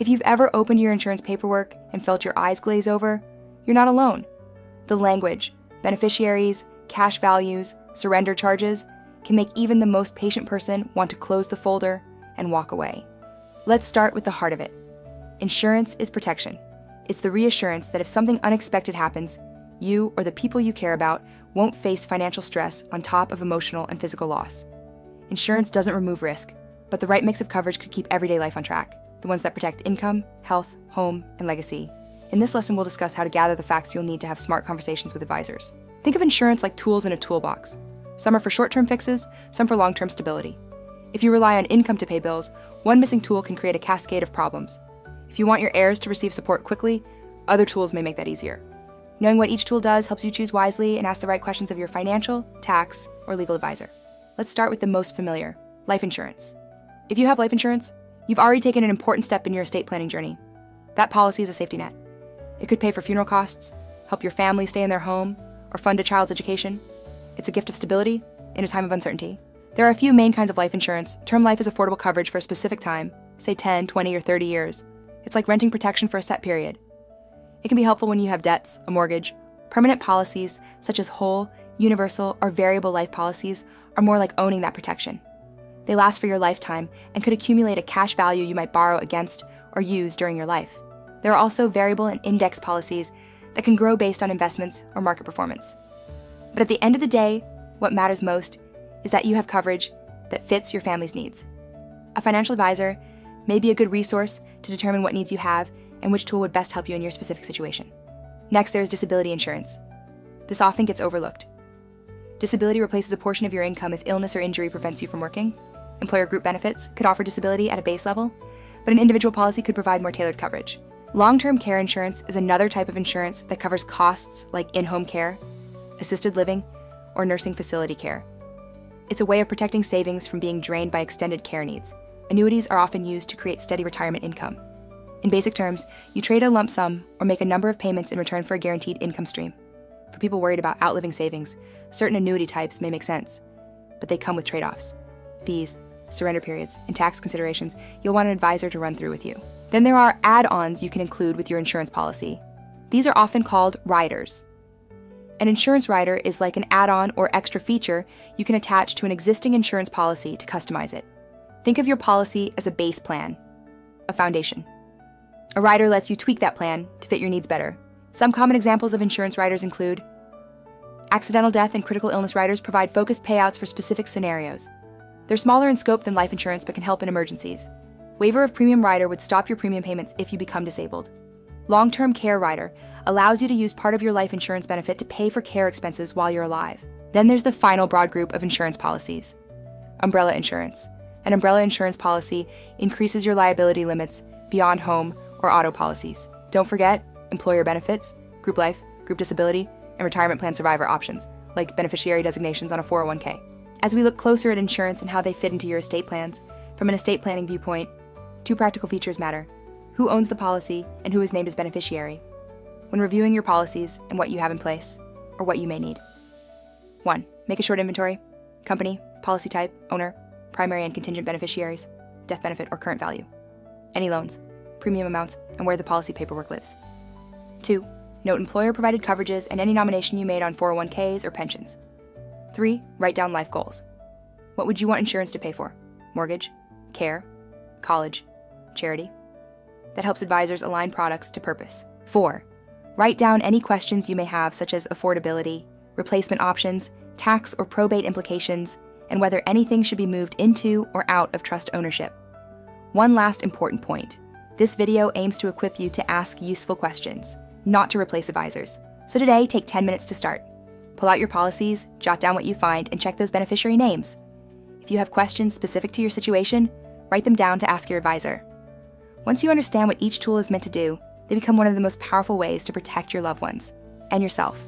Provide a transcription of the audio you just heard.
If you've ever opened your insurance paperwork and felt your eyes glaze over, you're not alone. The language, beneficiaries, cash values, surrender charges can make even the most patient person want to close the folder and walk away. Let's start with the heart of it. Insurance is protection. It's the reassurance that if something unexpected happens, you or the people you care about won't face financial stress on top of emotional and physical loss. Insurance doesn't remove risk, but the right mix of coverage could keep everyday life on track, the ones that protect income, health, home, and legacy. In this lesson, we'll discuss how to gather the facts you'll need to have smart conversations with advisors. Think of insurance like tools in a toolbox. Some are for short-term fixes, some for long-term stability. If you rely on income to pay bills, one missing tool can create a cascade of problems. If you want your heirs to receive support quickly, other tools may make that easier. Knowing what each tool does helps you choose wisely and ask the right questions of your financial, tax, or legal advisor. Let's start with the most familiar, life insurance. If you have life insurance, you've already taken an important step in your estate planning journey. That policy is a safety net. It could pay for funeral costs, help your family stay in their home, or fund a child's education. It's a gift of stability in a time of uncertainty. There are a few main kinds of life insurance. Term life is affordable coverage for a specific time, say 10, 20, or 30 years. It's like renting protection for a set period. It can be helpful when you have debts, a mortgage. Permanent policies, such as whole, universal, or variable life policies, are more like owning that protection. They last for your lifetime and could accumulate a cash value you might borrow against or use during your life. There are also variable and index policies that can grow based on investments or market performance. But at the end of the day, what matters most is that you have coverage that fits your family's needs. A financial advisor may be a good resource to determine what needs you have and which tool would best help you in your specific situation. Next, there is disability insurance. This often gets overlooked. Disability replaces a portion of your income if illness or injury prevents you from working. Employer group benefits could offer disability at a base level, but an individual policy could provide more tailored coverage. Long-term care insurance is another type of insurance that covers costs like in-home care, assisted living, or nursing facility care. It's a way of protecting savings from being drained by extended care needs. Annuities are often used to create steady retirement income. In basic terms, you trade a lump sum or make a number of payments in return for a guaranteed income stream. For people worried about outliving savings, certain annuity types may make sense, but they come with trade-offs, fees, surrender periods, and tax considerations you'll want an advisor to run through with you. Then there are add-ons you can include with your insurance policy. These are often called riders. An insurance rider is like an add-on or extra feature you can attach to an existing insurance policy to customize it. Think of your policy as a base plan, a foundation. A rider lets you tweak that plan to fit your needs better. Some common examples of insurance riders include accidental death and critical illness riders provide focused payouts for specific scenarios. They're smaller in scope than life insurance but can help in emergencies. Waiver of premium rider would stop your premium payments if you become disabled. Long-term care rider allows you to use part of your life insurance benefit to pay for care expenses while you're alive. Then there's the final broad group of insurance policies. Umbrella insurance. An umbrella insurance policy increases your liability limits beyond home or auto policies. Don't forget employer benefits, group life, group disability, and retirement plan survivor options, like beneficiary designations on a 401k. As we look closer at insurance and how they fit into your estate plans, from an estate planning viewpoint, two practical features matter: who owns the policy and who is named as beneficiary. When reviewing your policies and what you have in place, or what you may need. 1. Make a short inventory: company, policy type, owner, primary and contingent beneficiaries, death benefit or current value, any loans, premium amounts, and where the policy paperwork lives. 2. Note employer-provided coverages and any nomination you made on 401ks or pensions. 3. Write down life goals. What would you want insurance to pay for? Mortgage, care, college, charity? That helps advisors align products to purpose. 4. Write down any questions you may have, such as affordability, replacement options, tax or probate implications, and whether anything should be moved into or out of trust ownership. One last important point. This video aims to equip you to ask useful questions, not to replace advisors. So today, take 10 minutes to start. Pull out your policies, jot down what you find, and check those beneficiary names. If you have questions specific to your situation, write them down to ask your advisor. Once you understand what each tool is meant to do, they become one of the most powerful ways to protect your loved ones and yourself.